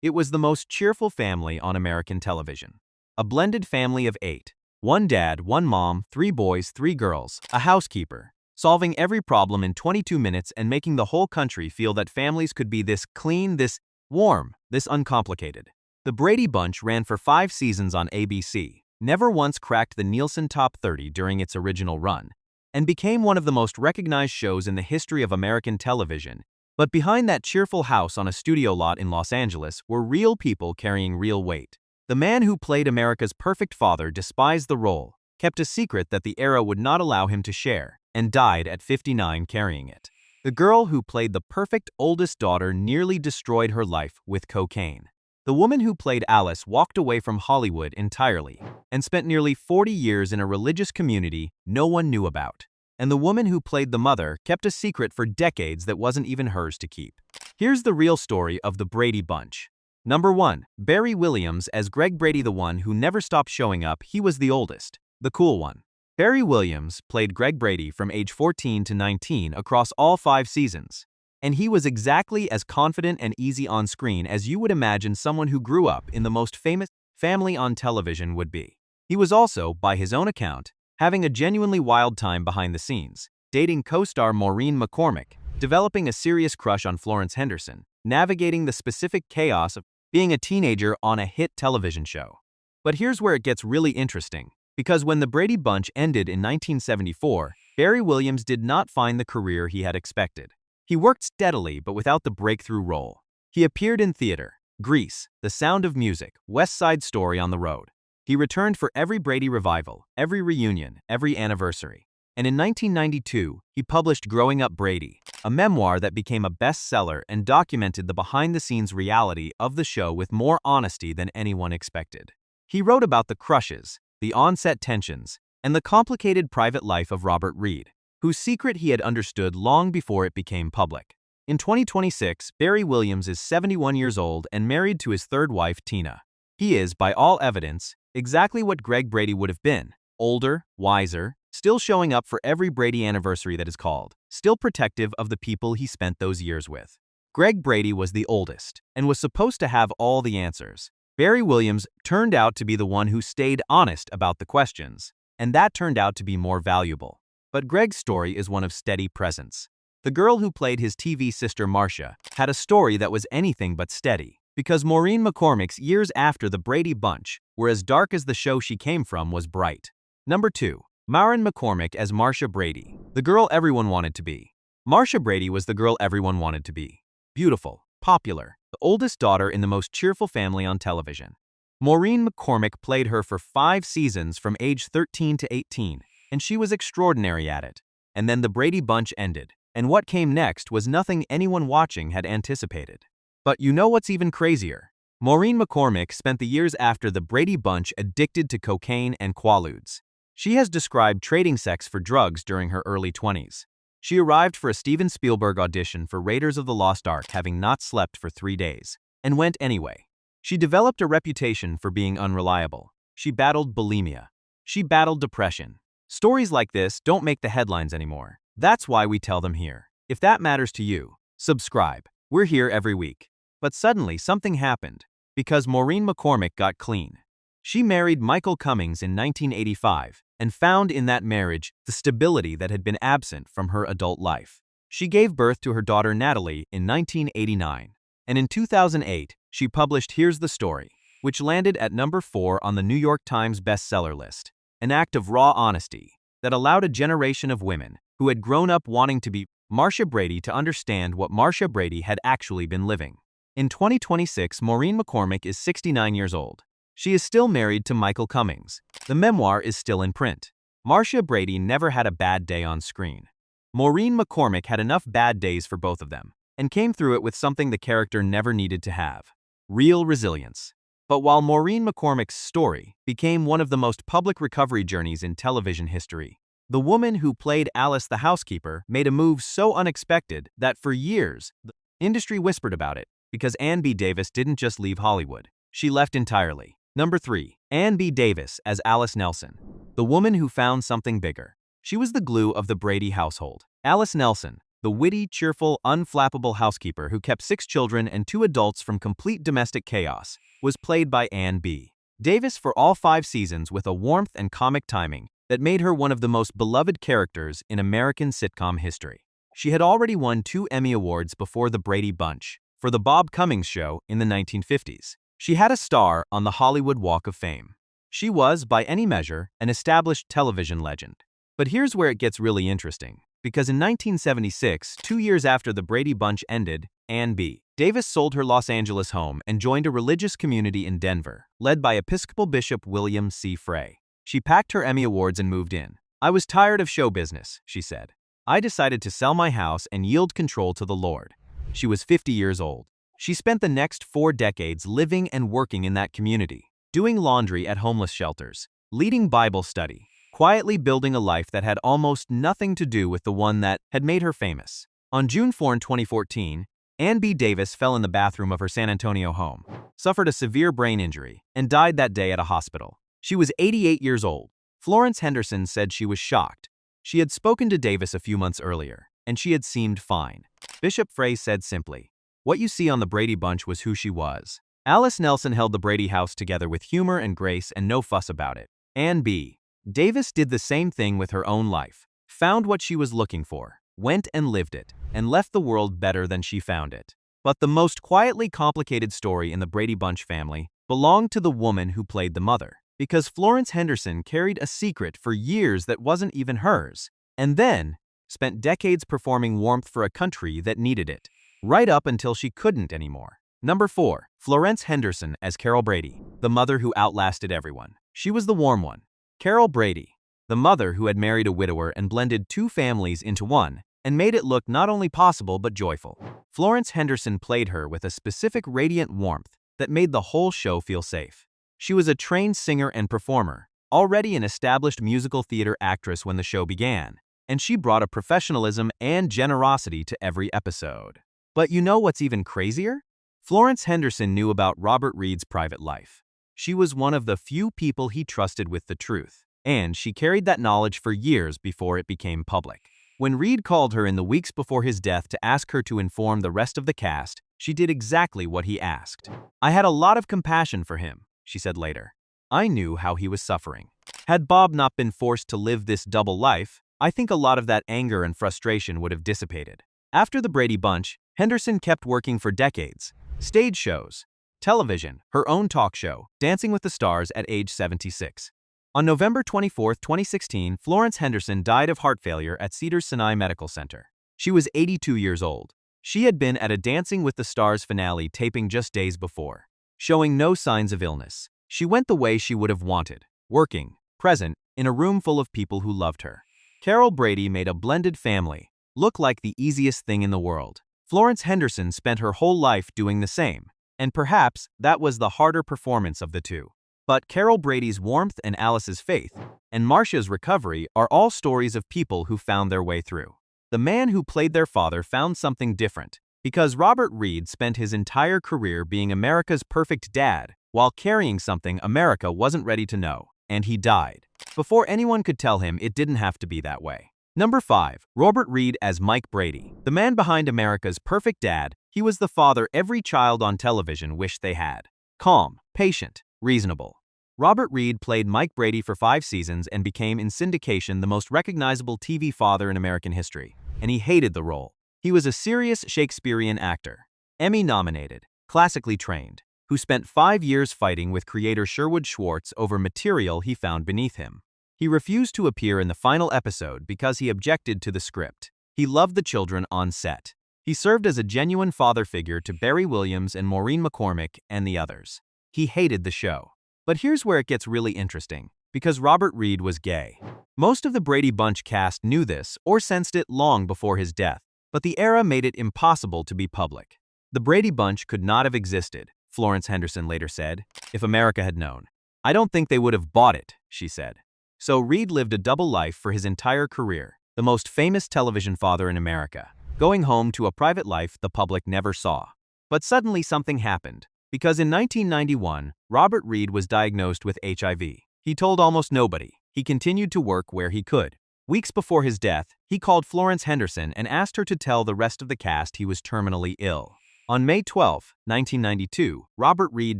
It was the most cheerful family on American television. A blended family of 8. One dad, one mom, 3 boys, 3 girls, a housekeeper, solving every problem in 22 minutes and making the whole country feel that families could be this clean, this warm, this uncomplicated. The Brady Bunch ran for 5 seasons on ABC, never once cracked the Nielsen Top 30 during its original run, and became one of the most recognized shows in the history of American television. But behind that cheerful house on a studio lot in Los Angeles were real people carrying real weight. The man who played America's perfect father despised the role, kept a secret that the era would not allow him to share, and died at 59 carrying it. The girl who played the perfect oldest daughter nearly destroyed her life with cocaine. The woman who played Alice walked away from Hollywood entirely and spent nearly 40 years in a religious community no one knew about. And the woman who played the mother kept a secret for decades that wasn't even hers to keep. Here's the real story of the Brady Bunch. Number 1. Barry Williams as Greg Brady, the one who never stopped showing up. He was the oldest, the cool one. Barry Williams played Greg Brady from age 14 to 19 across all 5 seasons. And he was exactly as confident and easy on screen as you would imagine someone who grew up in the most famous family on television would be. He was also, by his own account, having a genuinely wild time behind the scenes, dating co-star Maureen McCormick, developing a serious crush on Florence Henderson, navigating the specific chaos of being a teenager on a hit television show. But here's where it gets really interesting, because when the Brady Bunch ended in 1974, Barry Williams did not find the career he had expected. He worked steadily but without the breakthrough role. He appeared in theater, Grease, The Sound of Music, West Side Story on the road. He returned for every Brady revival, every reunion, every anniversary. And in 1992, he published Growing Up Brady, a memoir that became a bestseller and documented the behind-the-scenes reality of the show with more honesty than anyone expected. He wrote about the crushes, the on-set tensions, and the complicated private life of Robert Reed, whose secret he had understood long before it became public. In 2026, Barry Williams is 71 years old and married to his 3rd wife, Tina. He is, by all evidence, exactly what Greg Brady would have been: older, wiser, still showing up for every Brady anniversary that is called, still protective of the people he spent those years with. Greg Brady was the oldest and was supposed to have all the answers. Barry Williams turned out to be the one who stayed honest about the questions, and that turned out to be more valuable. But Greg's story is one of steady presence. The girl who played his TV sister Marcia had a story that was anything but steady, because Maureen McCormick's years after the Brady Bunch were as dark as the show she came from was bright. Number 2. Maureen McCormick as Marcia Brady, the girl everyone wanted to be. Marcia Brady was the girl everyone wanted to be. Beautiful, popular, the oldest daughter in the most cheerful family on television. Maureen McCormick played her for 5 seasons from age 13 to 18, and she was extraordinary at it. And then the Brady Bunch ended, and what came next was nothing anyone watching had anticipated. But you know what's even crazier? Maureen McCormick spent the years after the Brady Bunch addicted to cocaine and quaaludes. She has described trading sex for drugs during her early 20s. She arrived for a Steven Spielberg audition for Raiders of the Lost Ark having not slept for 3 days, and went anyway. She developed a reputation for being unreliable. She battled bulimia. She battled depression. Stories like this don't make the headlines anymore. That's why we tell them here. If that matters to you, subscribe. We're here every week. But suddenly something happened, because Maureen McCormick got clean. She married Michael Cummings in 1985 and found in that marriage the stability that had been absent from her adult life. She gave birth to her daughter Natalie in 1989, and in 2008 she published Here's the Story, which landed at number 4 on the New York Times bestseller list, an act of raw honesty that allowed a generation of women who had grown up wanting to be Marcia Brady to understand what Marcia Brady had actually been living. In 2026, Maureen McCormick is 69 years old. She is still married to Michael Cummings. The memoir is still in print. Marcia Brady never had a bad day on screen. Maureen McCormick had enough bad days for both of them, and came through it with something the character never needed to have: real resilience. But while Maureen McCormick's story became one of the most public recovery journeys in television history, the woman who played Alice the housekeeper made a move so unexpected that for years, the industry whispered about it, because Ann B. Davis didn't just leave Hollywood. She left entirely. Number 3. Ann B. Davis as Alice Nelson, the woman who found something bigger. She was the glue of the Brady household. Alice Nelson, the witty, cheerful, unflappable housekeeper who kept 6 children and 2 adults from complete domestic chaos, was played by Ann B. Davis for all 5 seasons with a warmth and comic timing that made her one of the most beloved characters in American sitcom history. She had already won 2 Emmy Awards before The Brady Bunch for The Bob Cummings Show in the 1950s. She had a star on the Hollywood Walk of Fame. She was, by any measure, an established television legend. But here's where it gets really interesting, because in 1976, 2 years after The Brady Bunch ended, Ann B. Davis sold her Los Angeles home and joined a religious community in Denver, led by Episcopal Bishop William C. Frey. She packed her Emmy Awards and moved in. "I was tired of show business," she said. "I decided to sell my house and yield control to the Lord." She was 50 years old. She spent the next 4 decades living and working in that community, doing laundry at homeless shelters, leading Bible study, quietly building a life that had almost nothing to do with the one that had made her famous. On June 4, 2014, Ann B. Davis fell in the bathroom of her San Antonio home, suffered a severe brain injury, and died that day at a hospital. She was 88 years old. Florence Henderson said she was shocked. She had spoken to Davis a few months earlier, and she had seemed fine. Bishop Frey said simply, "What you see on the Brady Bunch was who she was." Alice Nelson held the Brady house together with humor and grace and no fuss about it. Ann B. Davis did the same thing with her own life, found what she was looking for, went and lived it, and left the world better than she found it. But the most quietly complicated story in the Brady Bunch family belonged to the woman who played the mother, because Florence Henderson carried a secret for years that wasn't even hers, and then spent decades performing warmth for a country that needed it, right up until she couldn't anymore. Number 4. Florence Henderson as Carol Brady, the mother who outlasted everyone. She was the warm one. Carol Brady, the mother who had married a widower and blended 2 families into one, and made it look not only possible but joyful. Florence Henderson played her with a specific radiant warmth that made the whole show feel safe. She was a trained singer and performer, already an established musical theater actress when the show began, and she brought a professionalism and generosity to every episode. But you know what's even crazier? Florence Henderson knew about Robert Reed's private life. She was one of the few people he trusted with the truth, and she carried that knowledge for years before it became public. When Reed called her in the weeks before his death to ask her to inform the rest of the cast, she did exactly what he asked. "I had a lot of compassion for him," she said later. "I knew how he was suffering. Had Bob not been forced to live this double life, I think a lot of that anger and frustration would have dissipated." After the Brady Bunch, Henderson kept working for decades. Stage shows, television, her own talk show, Dancing with the Stars at age 76. On November 24, 2016, Florence Henderson died of heart failure at Cedars-Sinai Medical Center. She was 82 years old. She had been at a Dancing with the Stars finale taping just days before, showing no signs of illness. She went the way she would have wanted, working, present, in a room full of people who loved her. Carol Brady made a blended family look like the easiest thing in the world. Florence Henderson spent her whole life doing the same, and perhaps that was the harder performance of the two. But Carol Brady's warmth and Alice's faith, and Marcia's recovery are all stories of people who found their way through. The man who played their father found something different, because Robert Reed spent his entire career being America's perfect dad while carrying something America wasn't ready to know, and he died before anyone could tell him it didn't have to be that way. Number 5. Robert Reed as Mike Brady, the man behind America's perfect dad. He was the father every child on television wished they had. Calm, patient, reasonable. Robert Reed played Mike Brady for 5 seasons and became in syndication the most recognizable TV father in American history, and he hated the role. He was a serious Shakespearean actor, Emmy-nominated, classically trained, who spent 5 years fighting with creator Sherwood Schwartz over material he found beneath him. He refused to appear in the final episode because he objected to the script. He loved the children on set. He served as a genuine father figure to Barry Williams and Maureen McCormick and the others. He hated the show. But here's where it gets really interesting, because Robert Reed was gay. Most of the Brady Bunch cast knew this or sensed it long before his death, but the era made it impossible to be public. The Brady Bunch could not have existed, Florence Henderson later said, if America had known. "I don't think they would have bought it," she said. So Reed lived a double life for his entire career, the most famous television father in America, going home to a private life the public never saw. But suddenly something happened, because in 1991, Robert Reed was diagnosed with HIV. He told almost nobody. He continued to work where he could, Weeks before his death, he called Florence Henderson and asked her to tell the rest of the cast he was terminally ill. On May 12, 1992, Robert Reed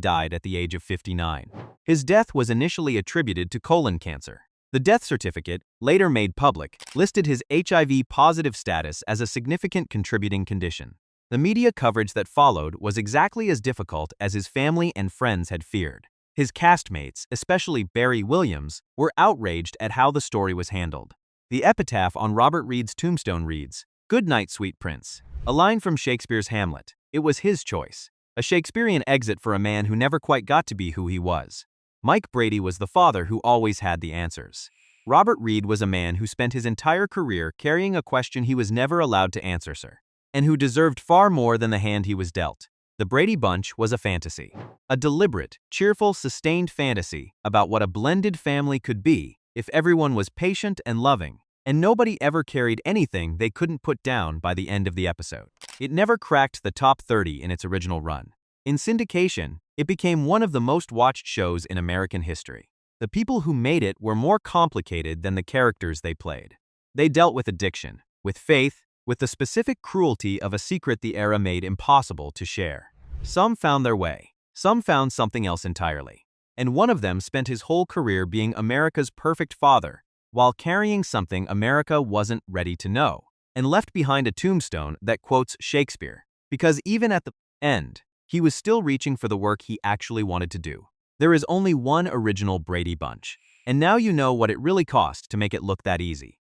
died at the age of 59. His death was initially attributed to colon cancer. The death certificate, later made public, listed his HIV-positive status as a significant contributing condition. The media coverage that followed was exactly as difficult as his family and friends had feared. His castmates, especially Barry Williams, were outraged at how the story was handled. The epitaph on Robert Reed's tombstone reads, "Good night, sweet prince," a line from Shakespeare's Hamlet. It was his choice, a Shakespearean exit for a man who never quite got to be who he was. Mike Brady was the father who always had the answers. Robert Reed was a man who spent his entire career carrying a question he was never allowed to answer, sir, and who deserved far more than the hand he was dealt. The Brady Bunch was a fantasy. A deliberate, cheerful, sustained fantasy about what a blended family could be if everyone was patient and loving, and nobody ever carried anything they couldn't put down by the end of the episode. It never cracked the top 30 in its original run. In syndication, it became one of the most watched shows in American history. The people who made it were more complicated than the characters they played. They dealt with addiction, with faith, with the specific cruelty of a secret the era made impossible to share. Some found their way, some found something else entirely. And one of them spent his whole career being America's perfect father, while carrying something America wasn't ready to know, and left behind a tombstone that quotes Shakespeare, because even at the end, he was still reaching for the work he actually wanted to do. There is only one original Brady Bunch, and now you know what it really cost to make it look that easy.